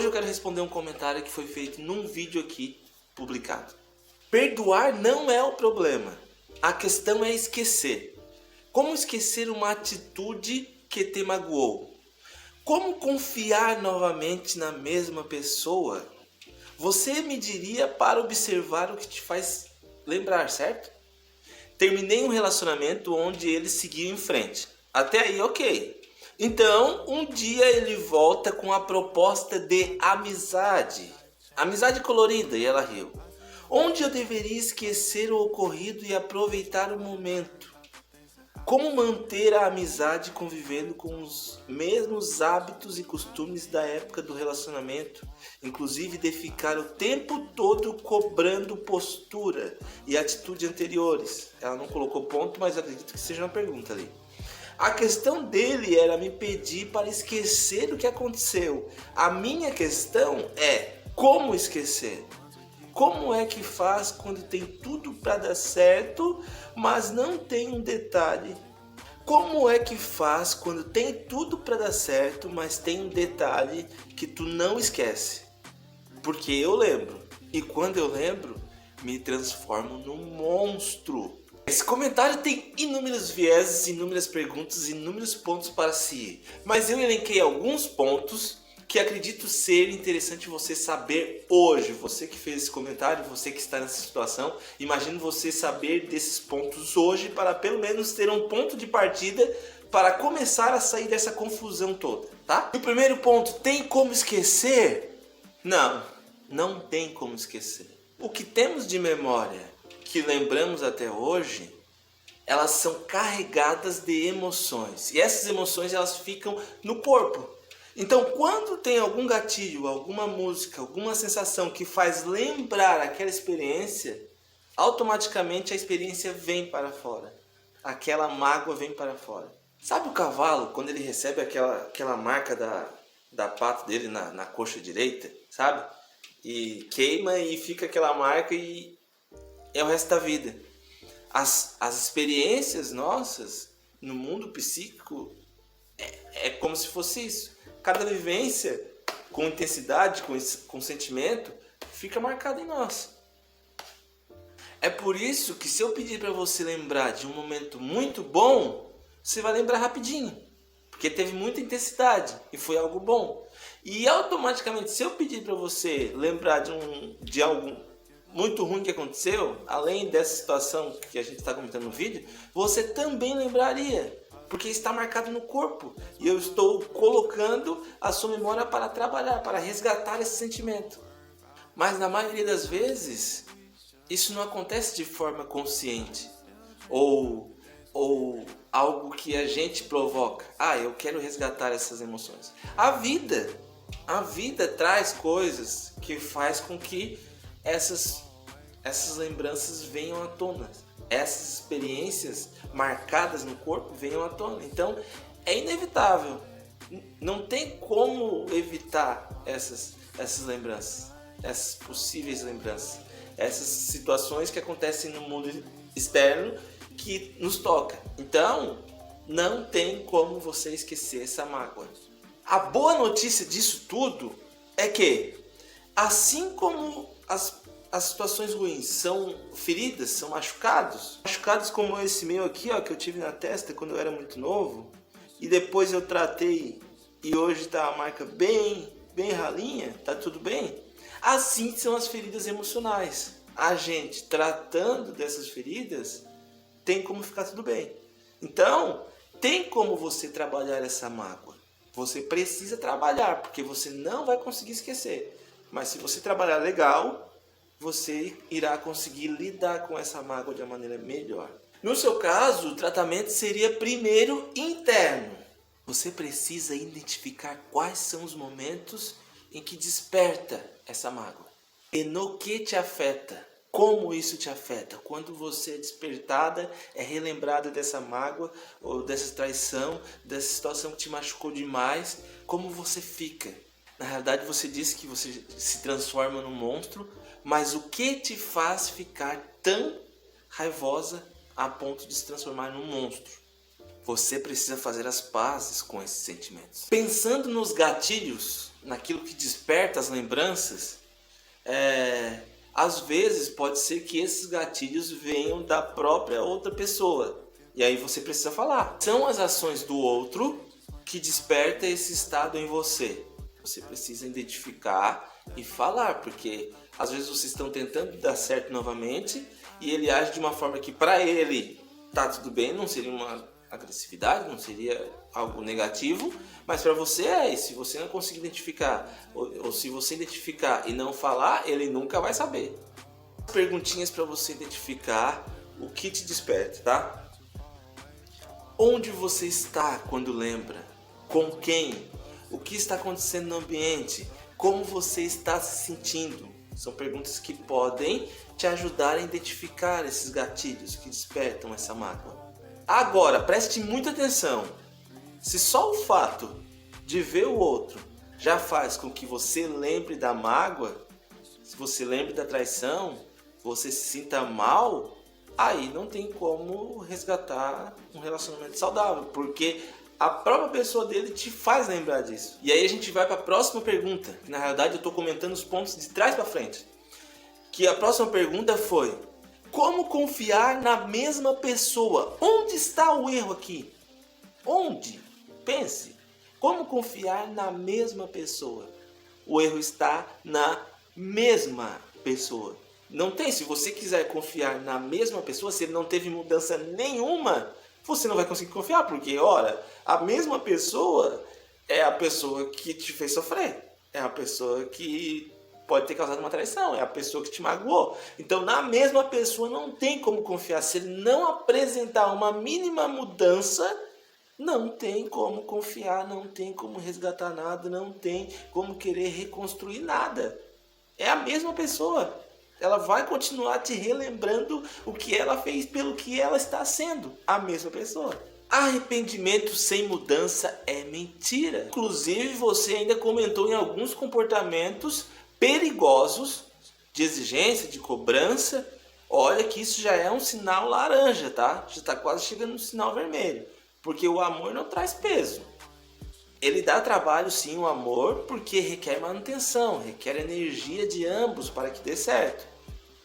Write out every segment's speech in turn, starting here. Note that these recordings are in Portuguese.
Hoje eu quero responder um comentário que foi feito num vídeo aqui publicado. Perdoar não é o problema. A questão é esquecer. Como esquecer uma atitude que te magoou? Como confiar novamente na mesma pessoa? Você me diria para observar o que te faz lembrar, certo? Terminei um relacionamento onde ele seguiu em frente. Até aí, ok. Então, um dia ele volta com a proposta de amizade. Amizade colorida, e ela riu. Onde eu deveria esquecer o ocorrido e aproveitar o momento. Como manter a amizade convivendo com os mesmos hábitos e costumes da época do relacionamento, inclusive de ficar o tempo todo cobrando postura e atitude anteriores. Ela não colocou ponto, mas acredito que seja uma pergunta ali. A questão dele era me pedir para esquecer o que aconteceu. A minha questão é como esquecer. Como é que faz quando tem tudo para dar certo, mas não tem um detalhe? Como é que faz quando tem tudo para dar certo, mas tem um detalhe que tu não esquece? Porque eu lembro, e quando eu lembro, me transformo num monstro. Esse comentário tem inúmeros vieses, inúmeras perguntas, inúmeros pontos para se ir. Mas eu elenquei alguns pontos que acredito ser interessante você saber hoje. Você que fez esse comentário, você que está nessa situação, imagino você saber desses pontos hoje para pelo menos ter um ponto de partida para começar a sair dessa confusão toda, tá? E o primeiro ponto, tem como esquecer? Não, não tem como esquecer. O que temos de memória, que lembramos até hoje, elas são carregadas de emoções. E essas emoções elas ficam no corpo. Então, quando tem algum gatilho, alguma música, alguma sensação que faz lembrar aquela experiência, automaticamente a experiência vem para fora. Aquela mágoa vem para fora. Sabe o cavalo, quando ele recebe aquela marca da pata dele na coxa direita, sabe? E queima e fica aquela marca e é o resto da vida. As experiências nossas no mundo psíquico é como se fosse isso. Cada vivência, com intensidade, com sentimento, fica marcada em nós. É por isso que se eu pedir para você lembrar de um momento muito bom, você vai lembrar rapidinho. Porque teve muita intensidade e foi algo bom. E automaticamente, se eu pedir para você lembrar de algo muito ruim que aconteceu, além dessa situação que a gente está comentando no vídeo, você também lembraria. Porque está marcado no corpo. E eu estou colocando a sua memória para trabalhar, para resgatar esse sentimento. Mas na maioria das vezes, isso não acontece de forma consciente. Ou algo que a gente provoca. Eu quero resgatar essas emoções. A vida traz coisas que faz com que essas lembranças venham à tona. Essas experiências marcadas no corpo venham à tona. Então, é inevitável. Não tem como evitar essas lembranças, essas possíveis lembranças, essas situações que acontecem no mundo externo que nos toca. Então, não tem como você esquecer essa mágoa. A boa notícia disso tudo é que, assim como as situações ruins são feridas, são machucados como esse meu aqui, ó, que eu tive na testa quando eu era muito novo, e depois eu tratei e hoje tá a marca bem ralinha, tá tudo bem. Assim são as feridas emocionais. A gente tratando dessas feridas tem como ficar tudo bem. Então, tem como você trabalhar essa mágoa. Você precisa trabalhar, porque você não vai conseguir esquecer. Mas se você trabalhar legal, você irá conseguir lidar com essa mágoa de uma maneira melhor. No seu caso, o tratamento seria primeiro interno. Você precisa identificar quais são os momentos em que desperta essa mágoa. E no que te afeta. Como isso te afeta? Quando você é despertada, é relembrada dessa mágoa, ou dessa traição, dessa situação que te machucou demais, como você fica? Na realidade, você disse que você se transforma num monstro, mas o que te faz ficar tão raivosa a ponto de se transformar num monstro? Você precisa fazer as pazes com esses sentimentos. Pensando nos gatilhos naquilo que desperta as lembranças, às vezes pode ser que esses gatilhos venham da própria outra pessoa. E aí você precisa falar. São as ações do outro que desperta esse estado em você. Você precisa identificar e falar, porque às vezes vocês estão tentando dar certo novamente e ele age de uma forma que para ele tá tudo bem, não seria uma agressividade, não seria algo negativo, mas para você e se você não conseguir identificar, ou se você identificar e não falar, ele nunca vai saber. Perguntinhas para você identificar o que te desperta, tá? Onde você está quando lembra? Com quem? O que está acontecendo no ambiente? Como você está se sentindo? São perguntas que podem te ajudar a identificar esses gatilhos que despertam essa mágoa. Agora, preste muita atenção. Se só o fato de ver o outro já faz com que você lembre da mágoa, se você lembre da traição, você se sinta mal, aí não tem como resgatar um relacionamento saudável, porque a própria pessoa dele te faz lembrar disso. E aí a gente vai para a próxima pergunta, que na realidade eu estou comentando os pontos de trás para frente. Que a próxima pergunta foi: como confiar na mesma pessoa? Onde está o erro aqui? Onde? Pense. Como confiar na mesma pessoa? O erro está na mesma pessoa. Não tem, se você quiser confiar na mesma pessoa, se ele não teve mudança nenhuma, você não vai conseguir confiar, porque, ora, a mesma pessoa é a pessoa que te fez sofrer, é a pessoa que pode ter causado uma traição, é a pessoa que te magoou. Então, na mesma pessoa não tem como confiar. Se ele não apresentar uma mínima mudança, não tem como confiar, não tem como resgatar nada, não tem como querer reconstruir nada. É a mesma pessoa. Ela vai continuar te relembrando o que ela fez pelo que ela está sendo. A mesma pessoa. Arrependimento sem mudança é mentira. Inclusive, você ainda comentou em alguns comportamentos perigosos de exigência, de cobrança. Olha que isso já é um sinal laranja, tá? Já está quase chegando no sinal vermelho. Porque o amor não traz peso. Ele dá trabalho sim, o amor, porque requer manutenção, requer energia de ambos para que dê certo.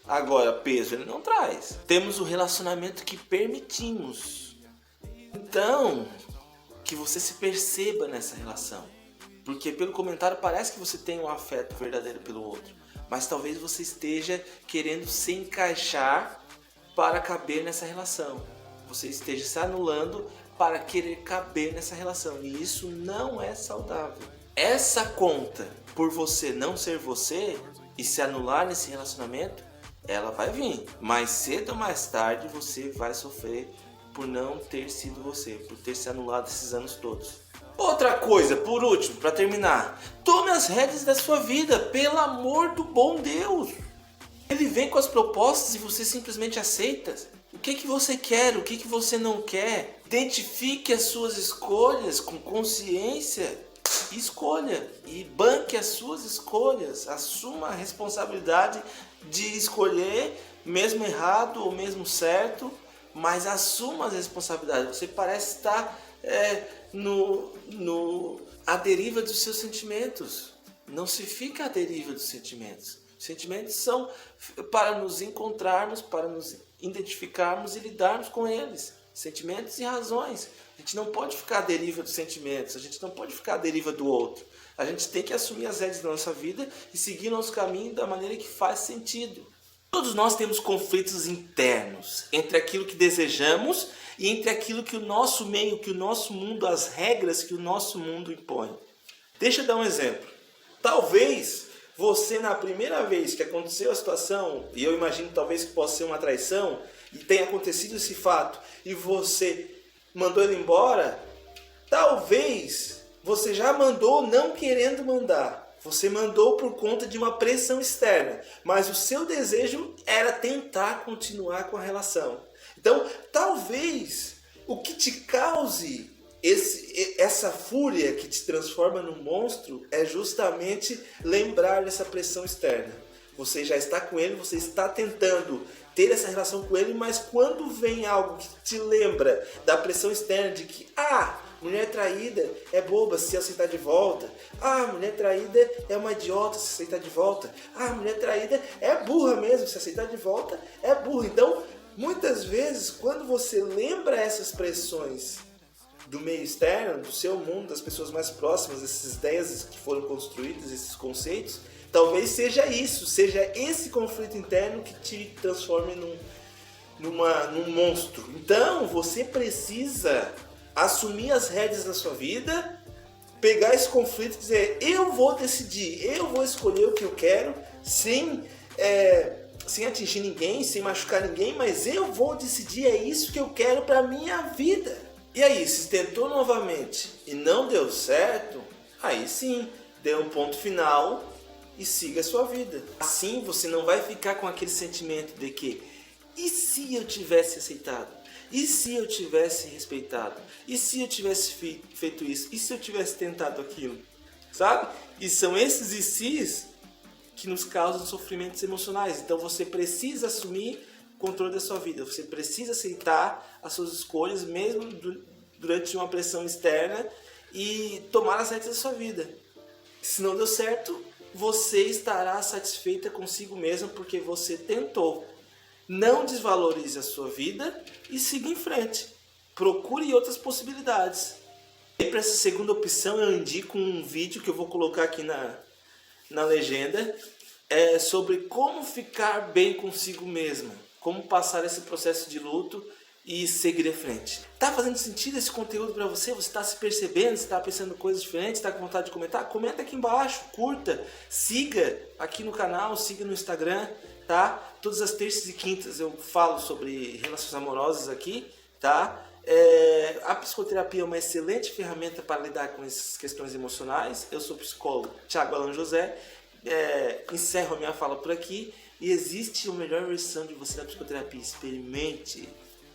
Agora, peso ele não traz. Temos o relacionamento que permitimos. Então, que você se perceba nessa relação. Porque pelo comentário parece que você tem um afeto verdadeiro pelo outro. Mas talvez você esteja querendo se encaixar para caber nessa relação. Você esteja se anulando para querer caber nessa relação. E isso não é saudável. Essa conta por você não ser você e se anular nesse relacionamento, ela vai vir. Mais cedo ou mais tarde você vai sofrer por não ter sido você, por ter se anulado esses anos todos. Outra coisa, por último, para terminar. Tome as rédeas da sua vida, pelo amor do bom Deus. Ele vem com as propostas e você simplesmente aceita. O que você quer, o que você não quer. Identifique as suas escolhas com consciência e escolha. E banque as suas escolhas. Assuma a responsabilidade de escolher, mesmo errado ou mesmo certo, mas assuma as responsabilidades. Você parece estar à deriva dos seus sentimentos. Não se fica à deriva dos sentimentos. Os sentimentos são para nos encontrarmos, para nos identificarmos e lidarmos com eles. Sentimentos e razões. A gente não pode ficar à deriva dos sentimentos, a gente não pode ficar à deriva do outro. A gente tem que assumir as rédeas da nossa vida e seguir nosso caminho da maneira que faz sentido. Todos nós temos conflitos internos entre aquilo que desejamos e entre aquilo que o nosso meio, que o nosso mundo, as regras que o nosso mundo impõe. Deixa eu dar um exemplo. Talvez você, na primeira vez que aconteceu a situação, e eu imagino talvez que possa ser uma traição, e tenha acontecido esse fato, e você mandou ele embora, talvez você já mandou não querendo mandar. Você mandou por conta de uma pressão externa, mas o seu desejo era tentar continuar com a relação. Então, talvez o que te cause essa fúria que te transforma num monstro é justamente lembrar dessa pressão externa. Você já está com ele, você está tentando ter essa relação com ele, mas quando vem algo que te lembra da pressão externa de que, mulher traída é boba se aceitar de volta. Ah, mulher traída é uma idiota se aceitar de volta. Ah, mulher traída é burra mesmo, se aceitar de volta é burra. Então, muitas vezes, quando você lembra essas pressões do meio externo, do seu mundo, das pessoas mais próximas, essas ideias que foram construídas, esses conceitos, talvez seja isso, seja esse conflito interno que te transforme num monstro. Então, você precisa assumir as rédeas da sua vida, pegar esse conflito e dizer, eu vou decidir, eu vou escolher o que eu quero, sem atingir ninguém, sem machucar ninguém, mas eu vou decidir, é isso que eu quero para minha vida. E aí, se tentou novamente e não deu certo, aí sim, dê um ponto final e siga a sua vida. Assim você não vai ficar com aquele sentimento de que, e se eu tivesse aceitado? E se eu tivesse respeitado? E se eu tivesse feito isso? E se eu tivesse tentado aquilo? Sabe? E são esses e se's que nos causam sofrimentos emocionais. Então você precisa assumir o controle da sua vida. Você precisa aceitar as suas escolhas, mesmo durante uma pressão externa, e tomar as rédeas da sua vida. Se não deu certo, você estará satisfeita consigo mesma porque você tentou. Não desvalorize a sua vida e siga em frente. Procure outras possibilidades. E para essa segunda opção eu indico um vídeo que eu vou colocar aqui na legenda, sobre como ficar bem consigo mesma, como passar esse processo de luto e seguir em frente. Tá fazendo sentido esse conteúdo para você? Você está se percebendo? Você está pensando coisas diferentes? Está com vontade de comentar? Comenta aqui embaixo, curta, siga aqui no canal, siga no Instagram, tá? Todas as terças e quintas eu falo sobre relações amorosas aqui, tá? A psicoterapia é uma excelente ferramenta para lidar com essas questões emocionais. Eu sou o psicólogo Thiago Alan José. Encerro a minha fala por aqui. E existe a melhor versão de você na psicoterapia. Experimente.